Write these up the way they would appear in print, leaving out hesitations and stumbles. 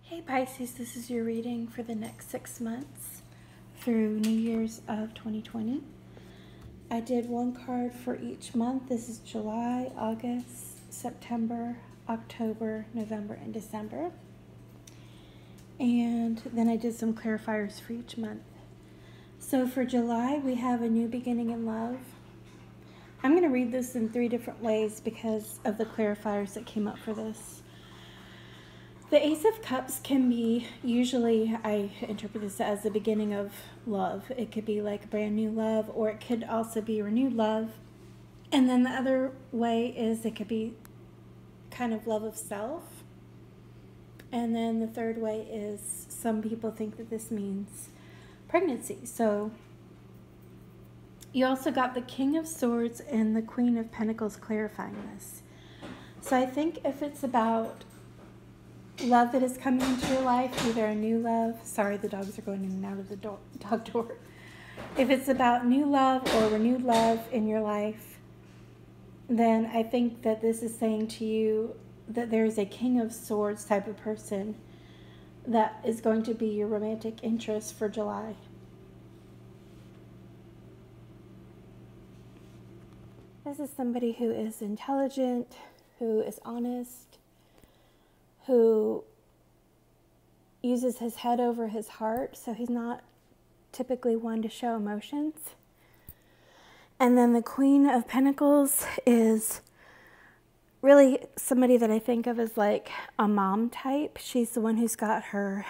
Hey Pisces, this is your reading for the next 6 months through New Year's of 2020. I did one card for each month. This is July, August, September, October, November, and December. And then I did some clarifiers for each month. So for July, we have a new beginning in love. I'm going to read this in 3 different ways because of the clarifiers that came up for this. The Ace of Cups can be, usually I interpret this as the beginning of love. It could be like brand new love, or it could also be renewed love. And then the other way is it could be kind of love of self. And then the third way is some people think that this means pregnancy. So you also got the King of Swords and the Queen of Pentacles clarifying this. So I think if it's about love that is coming into your life, either a new love, sorry the dogs are going in and out of the dog door. If it's about new love or renewed love in your life, then I think that this is saying to you that there is a King of Swords type of person that is going to be your romantic interest for July. This is somebody who is intelligent, who is honest, who uses his head over his heart, so he's not typically one to show emotions. And then the Queen of Pentacles is really somebody that I think of as like a mom type. She's the one who's got her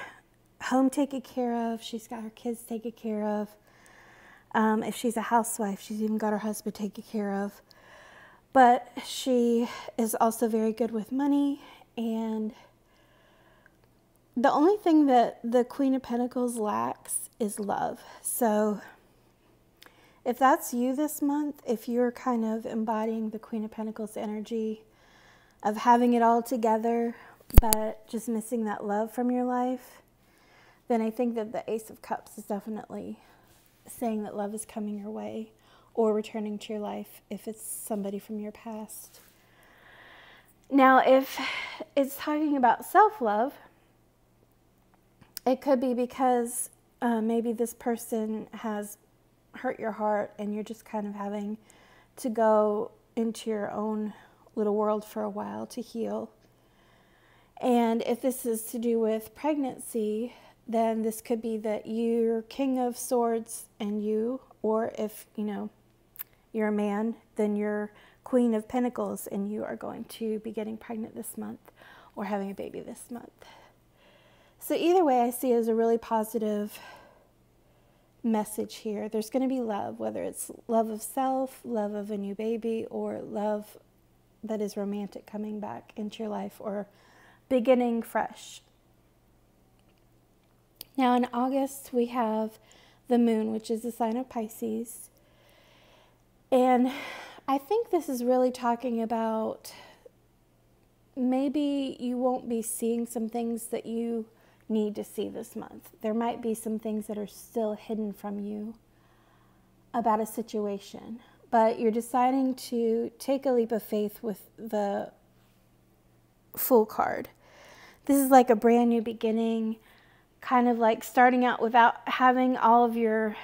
home taken care of. She's got her kids taken care of. If she's a housewife, she's even got her husband taken care of. But she is also very good with money, and the only thing that the Queen of Pentacles lacks is love. So if that's you this month, if you're kind of embodying the Queen of Pentacles energy of having it all together, but just missing that love from your life, then I think that the Ace of Cups is definitely saying that love is coming your way or returning to your life if it's somebody from your past. Now, if it's talking about self-love, it could be because maybe this person has hurt your heart and you're just kind of having to go into your own little world for a while to heal. And if this is to do with pregnancy, then this could be that you're King of Swords and you, or if, you know, you're a man, then you're Queen of Pentacles and you are going to be getting pregnant this month or having a baby this month. So either way, I see it as a really positive message here. There's going to be love, whether it's love of self, love of a new baby, or love that is romantic coming back into your life or beginning fresh. Now in August, we have the moon, which is the sign of Pisces. And I think this is really talking about maybe you won't be seeing some things that you need to see this month. There might be some things that are still hidden from you about a situation, but you're deciding to take a leap of faith with the Fool card. This is like a brand new beginning, kind of like starting out without having all of your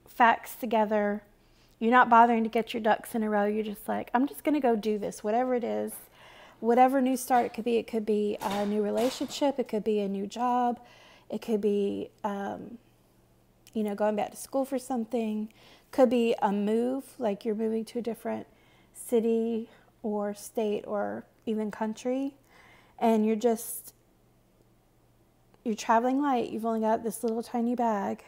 facts together. You're not bothering to get your ducks in a row. You're just like, I'm just going to go do this, whatever it is. Whatever new start it could be a new relationship, it could be a new job, it could be, you know, going back to school for something, could be a move, like you're moving to a different city or state or even country, and you're traveling light. You've only got this little tiny bag,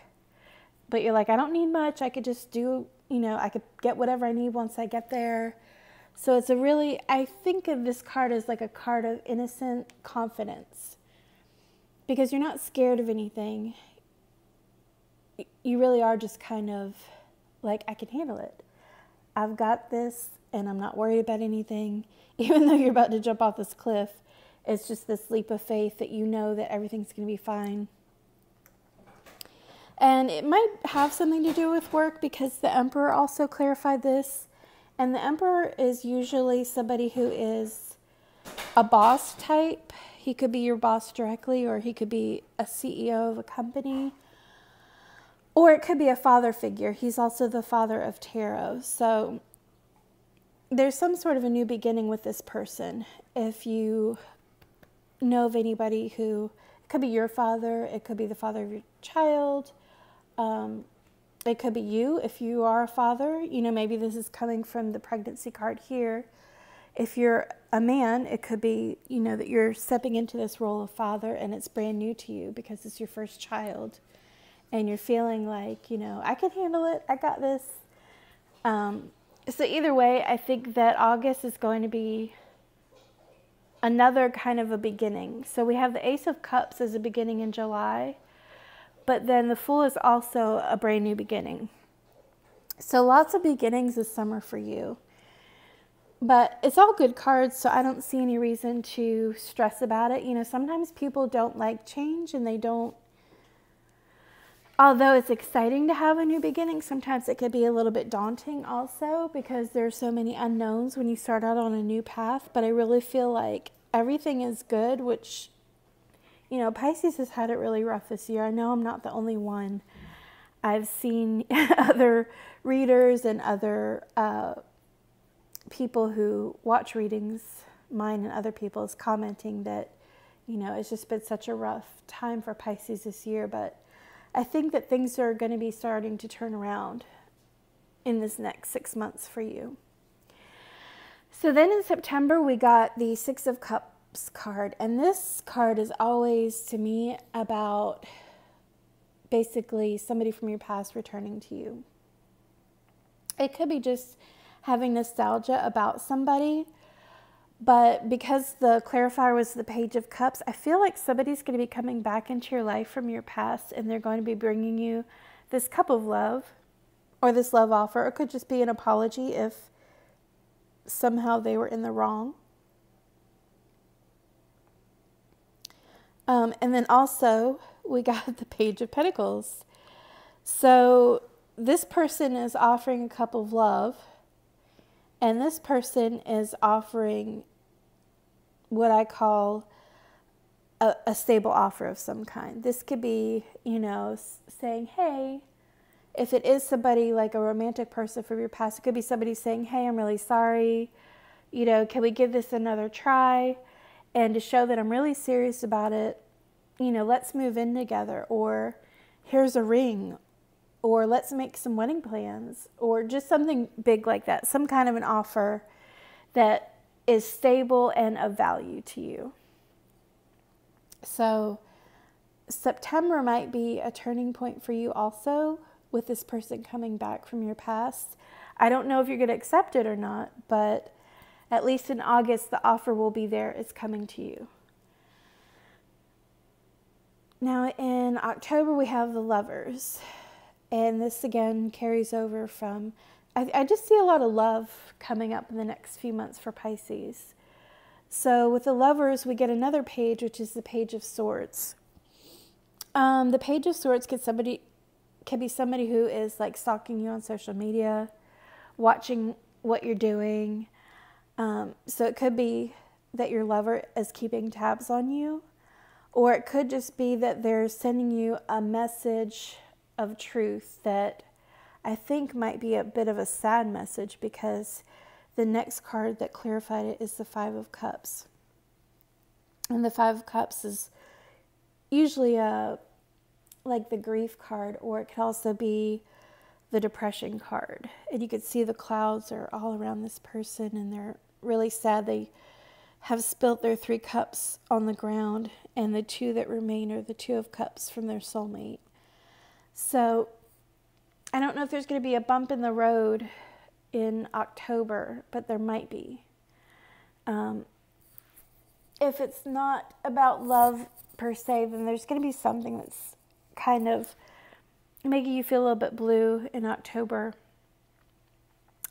but you're like, I don't need much. I could just do, you know, I could get whatever I need once I get there. So it's a really, I think of this card as like a card of innocent confidence, because you're not scared of anything. You really are just kind of like, I can handle it. I've got this and I'm not worried about anything. Even though you're about to jump off this cliff, it's just this leap of faith that you know that everything's going to be fine. And it might have something to do with work, because the Emperor also clarified this. And the Emperor is usually somebody who is a boss type. He could be your boss directly, or he could be a CEO of a company, or it could be a father figure. He's also the father of tarot. So there's some sort of a new beginning with this person. If you know of anybody who, it could be your father, it could be the father of your child, it could be you if you are a father. You know, maybe this is coming from the pregnancy card here. If you're a man, it could be, you know, that you're stepping into this role of father and it's brand new to you because it's your first child. And you're feeling like, you know, I can handle it. I got this. So either way, I think that August is going to be another kind of a beginning. So we have the Ace of Cups as a beginning in July. But then the Fool is also a brand new beginning. So lots of beginnings this summer for you. But it's all good cards, so I don't see any reason to stress about it. You know, sometimes people don't like change, and they don't, although it's exciting to have a new beginning, sometimes it could be a little bit daunting also, because there's so many unknowns when you start out on a new path. But I really feel like everything is good, which, you know, Pisces has had it really rough this year. I know I'm not the only one. I've seen other readers and other people who watch readings, mine and other people's, commenting that, you know, it's just been such a rough time for Pisces this year. But I think that things are going to be starting to turn around in this next 6 months for you. So then in September, we got the Six of Cups card. And this card is always, to me, about basically somebody from your past returning to you. It could be just having nostalgia about somebody, but because the clarifier was the Page of Cups, I feel like somebody's going to be coming back into your life from your past, and they're going to be bringing you this cup of love, or this love offer. It could just be an apology if somehow they were in the wrong. And then also we got the Page of Pentacles. So this person is offering a cup of love, and this person is offering what I call a stable offer of some kind. This could be, you know, saying, hey, if it is somebody like a romantic person from your past, it could be somebody saying, hey, I'm really sorry. You know, can we give this another try? And to show that I'm really serious about it, you know, let's move in together, or here's a ring, or let's make some wedding plans, or just something big like that. Some kind of an offer that is stable and of value to you. So September might be a turning point for you also, with this person coming back from your past. I don't know if you're going to accept it or not, but at least in August, the offer will be there. It's coming to you. Now in October, we have the Lovers. And this again carries over from, I just see a lot of love coming up in the next few months for Pisces. So with the Lovers, we get another page, which is the Page of Swords. The Page of Swords can be somebody who is like stalking you on social media, watching what you're doing. So it could be that your lover is keeping tabs on you, or it could just be that they're sending you a message of truth that I think might be a bit of a sad message, because the next card that clarified it is the Five of Cups. And the Five of Cups is usually like the grief card, or it could also be the depression card. And you could see the clouds are all around this person, and they're really sad. They have spilt their 3 cups on the ground, and the 2 that remain are the 2 of Cups from their soulmate. So I don't know if there's going to be a bump in the road in October, but there might be. If it's not about love per se, then there's going to be something that's kind of making you feel a little bit blue in October.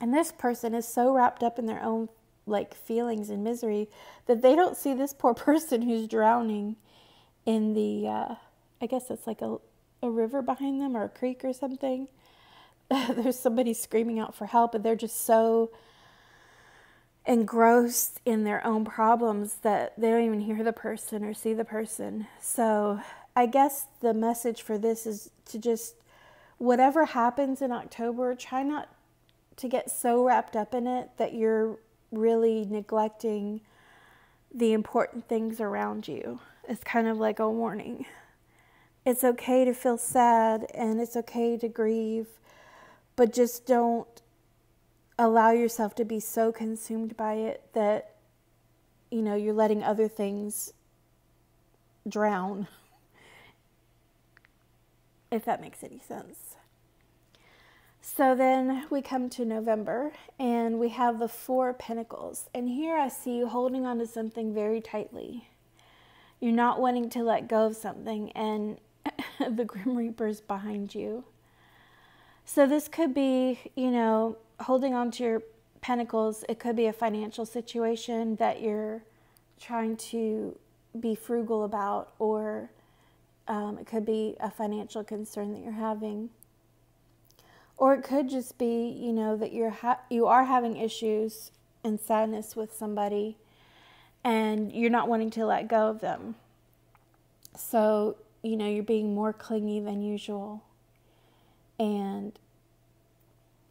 And this person is so wrapped up in their own like feelings and misery that they don't see this poor person who's drowning in the, I guess it's like a river behind them, or a creek or something. There's somebody screaming out for help, and they're just so engrossed in their own problems that they don't even hear the person or see the person. So I guess the message for this is to just, whatever happens in October, try not to get so wrapped up in it that you're really neglecting the important things around you. It's kind of like a warning. It's okay to feel sad and it's okay to grieve, but just don't allow yourself to be so consumed by it that, you know, you're letting other things drown, if that makes any sense. So then we come to November and we have the Four of Pentacles. And here I see you holding on to something very tightly. You're not wanting to let go of something, and the Grim Reaper is behind you. So this could be, you know, holding on to your pentacles. It could be a financial situation that you're trying to be frugal about, or it could be a financial concern that you're having. Or it could just be, you know, that you are having issues and sadness with somebody and you're not wanting to let go of them. So, you know, you're being more clingy than usual. And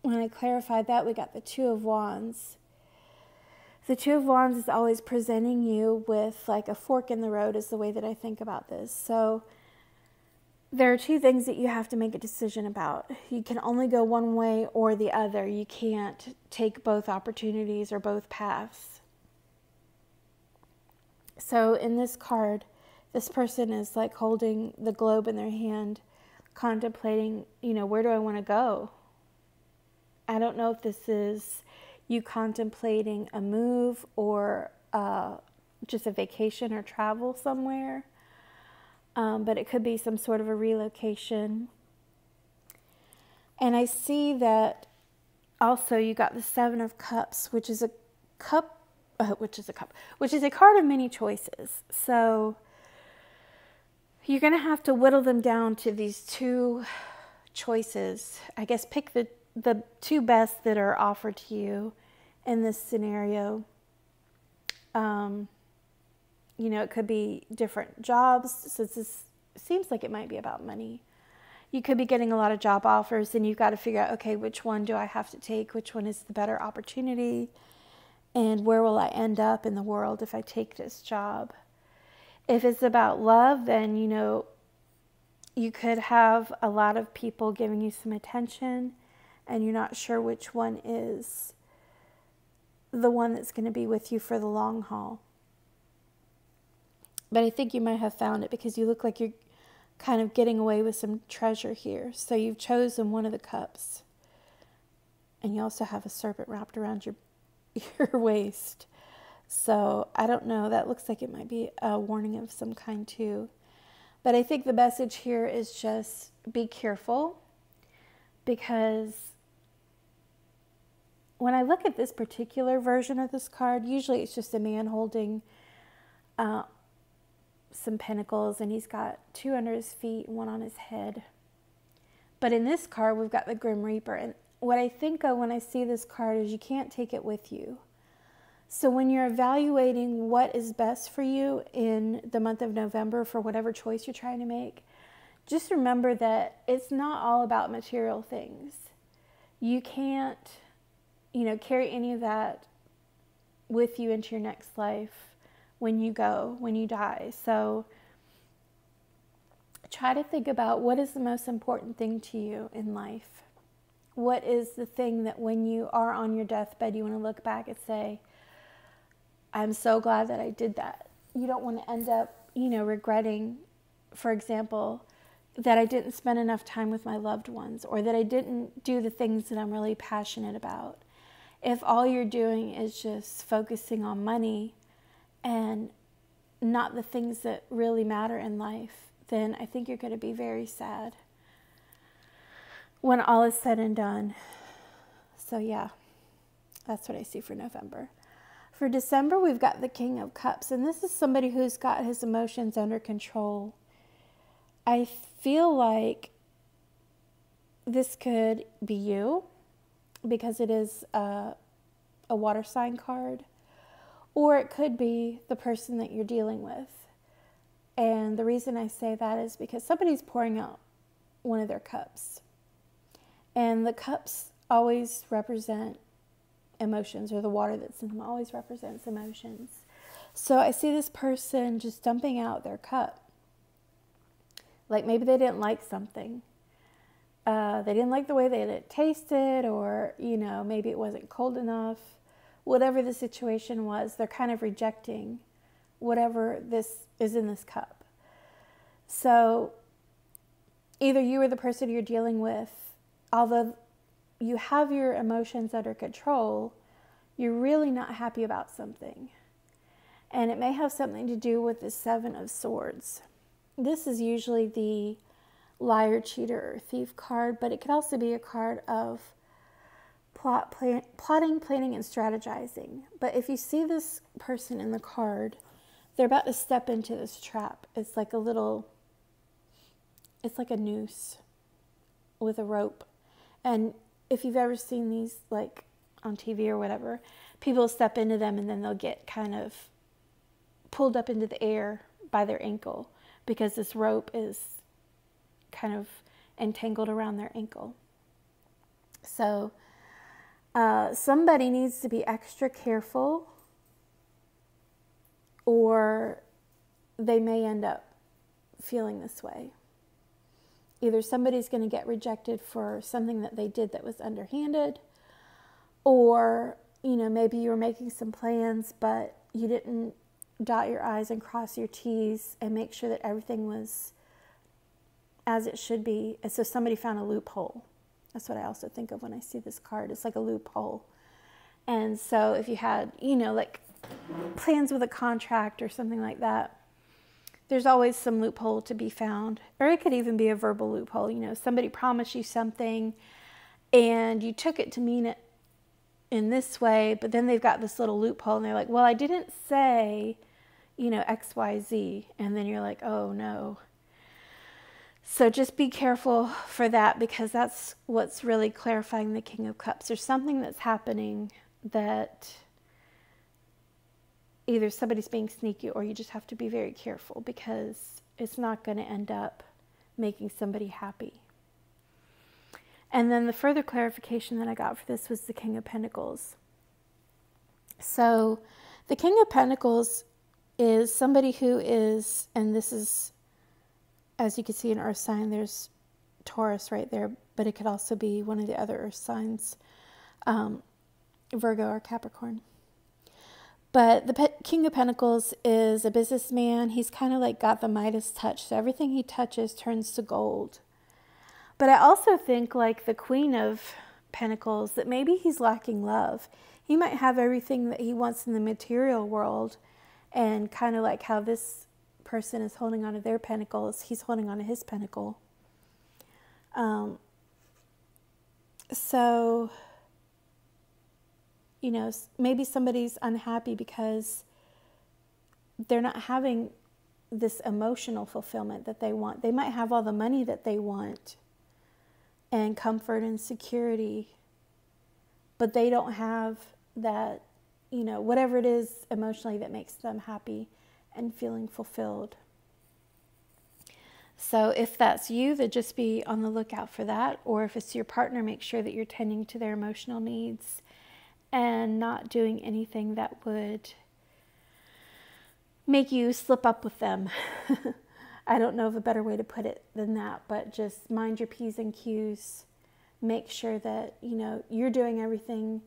when I clarified that, we got the Two of Wands. The Two of Wands is always presenting you with like a fork in the road, is the way that I think about this. So there are two things that you have to make a decision about. You can only go one way or the other. You can't take both opportunities or both paths. So in this card, this person is like holding the globe in their hand, contemplating, you know, where do I want to go? I don't know if this is you contemplating a move or just a vacation or travel somewhere. But it could be some sort of a relocation. And I see that also you got the Seven of Cups, which is a card of many choices. So you're going to have to whittle them down to these two choices. I guess pick the two best that are offered to you in this scenario. You know, it could be different jobs. So this seems like it might be about money. You could be getting a lot of job offers and you've got to figure out, okay, which one do I have to take? Which one is the better opportunity? And where will I end up in the world if I take this job? If it's about love, then, you know, you could have a lot of people giving you some attention and you're not sure which one is the one that's going to be with you for the long haul. But I think you might have found it because you look like you're kind of getting away with some treasure here. So you've chosen one of the cups. And you also have a serpent wrapped around your waist. So I don't know. That looks like it might be a warning of some kind too. But I think the message here is just be careful. Because when I look at this particular version of this card, usually it's just a man holding some pentacles, and he's got two under his feet and one on his head. But in this card, we've got the Grim Reaper. And what I think of when I see this card is you can't take it with you. So when you're evaluating what is best for you in the month of November for whatever choice you're trying to make, just remember that it's not all about material things. You can't, you know, carry any of that with you into your next life. When you die. So try to think about what is the most important thing to you in life. What is the thing that when you are on your deathbed, you want to look back and say, I'm so glad that I did that. You don't want to end up, you know, regretting, for example, that I didn't spend enough time with my loved ones, or that I didn't do the things that I'm really passionate about. If all you're doing is just focusing on money and not the things that really matter in life, then I think you're going to be very sad when all is said and done. So yeah, that's what I see for November. For December, we've got the King of Cups, and this is somebody who's got his emotions under control. I feel like this could be you, because it is a a water sign card, or it could be the person that you're dealing with. And the reason I say that is because somebody's pouring out one of their cups. And the cups always represent emotions, or the water that's in them always represents emotions. So I see this person just dumping out their cup. Like maybe they didn't like something. They didn't like the way that it tasted, or, maybe it wasn't cold enough. Whatever the situation was, they're kind of rejecting whatever this is in this cup. So either you or the person you're dealing with, although you have your emotions under control, you're really not happy about something. And it may have something to do with the Seven of Swords. This is usually the liar, cheater, or thief card, but it could also be a card of plotting, planning, and strategizing. But if you see this person in the card, they're about to step into this trap. It's like a noose with a rope. And if you've ever seen these, like on TV or whatever, people step into them and then they'll get kind of pulled up into the air by their ankle because this rope is kind of entangled around their ankle. So somebody needs to be extra careful, or they may end up feeling this way. Either somebody's going to get rejected for something that they did that was underhanded, or, maybe you were making some plans, but you didn't dot your I's and cross your T's and make sure that everything was as it should be. And so somebody found a loophole. That's what I also think of when I see this card. It's like a loophole. And so if you had, like plans with a contract or something like that, there's always some loophole to be found. Or it could even be a verbal loophole. Somebody promised you something and you took it to mean it in this way, but then they've got this little loophole and they're like, well, I didn't say, X, Y, Z. And then you're like, oh no. So just be careful for that, because that's what's really clarifying the King of Cups. There's something that's happening that either somebody's being sneaky, or you just have to be very careful, because it's not going to end up making somebody happy. And then the further clarification that I got for this was the King of Pentacles. So the King of Pentacles is somebody who is, and this is, as you can see in Earth sign, there's Taurus right there, but it could also be one of the other Earth signs, Virgo or Capricorn. But the King of Pentacles is a businessman. He's kind of like got the Midas touch, so everything he touches turns to gold. But I also think, like the Queen of Pentacles, that maybe he's lacking love. He might have everything that he wants in the material world, and kind of like how this person is holding on to their pentacles, he's holding on to his pentacle. So, maybe somebody's unhappy because they're not having this emotional fulfillment that they want. They might have all the money that they want and comfort and security, but they don't have that, whatever it is emotionally that makes them happy and feeling fulfilled. So if that's you, then just be on the lookout for that. Or if it's your partner, make sure that you're tending to their emotional needs and not doing anything that would make you slip up with them. I don't know of a better way to put it than that, but just mind your P's and Q's. Make sure that, you're doing everything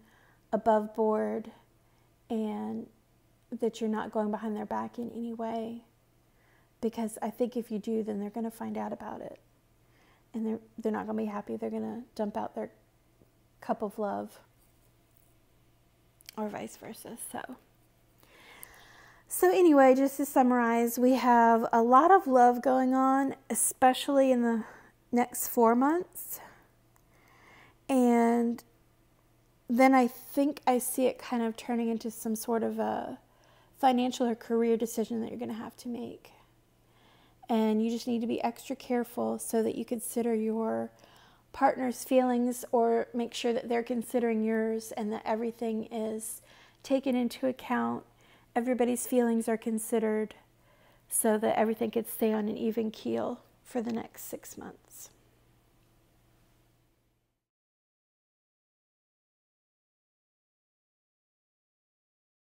above board, and that you're not going behind their back in any way. Because I think if you do, then they're going to find out about it. And they're not going to be happy. They're going to dump out their cup of love. Or vice versa. So anyway, just to summarize, we have a lot of love going on, especially in the next 4 months. And then I think I see it kind of turning into some sort of a financial or career decision that you're going to have to make. And you just need to be extra careful so that you consider your partner's feelings, or make sure that they're considering yours and that everything is taken into account. Everybody's feelings are considered so that everything could stay on an even keel for the next 6 months.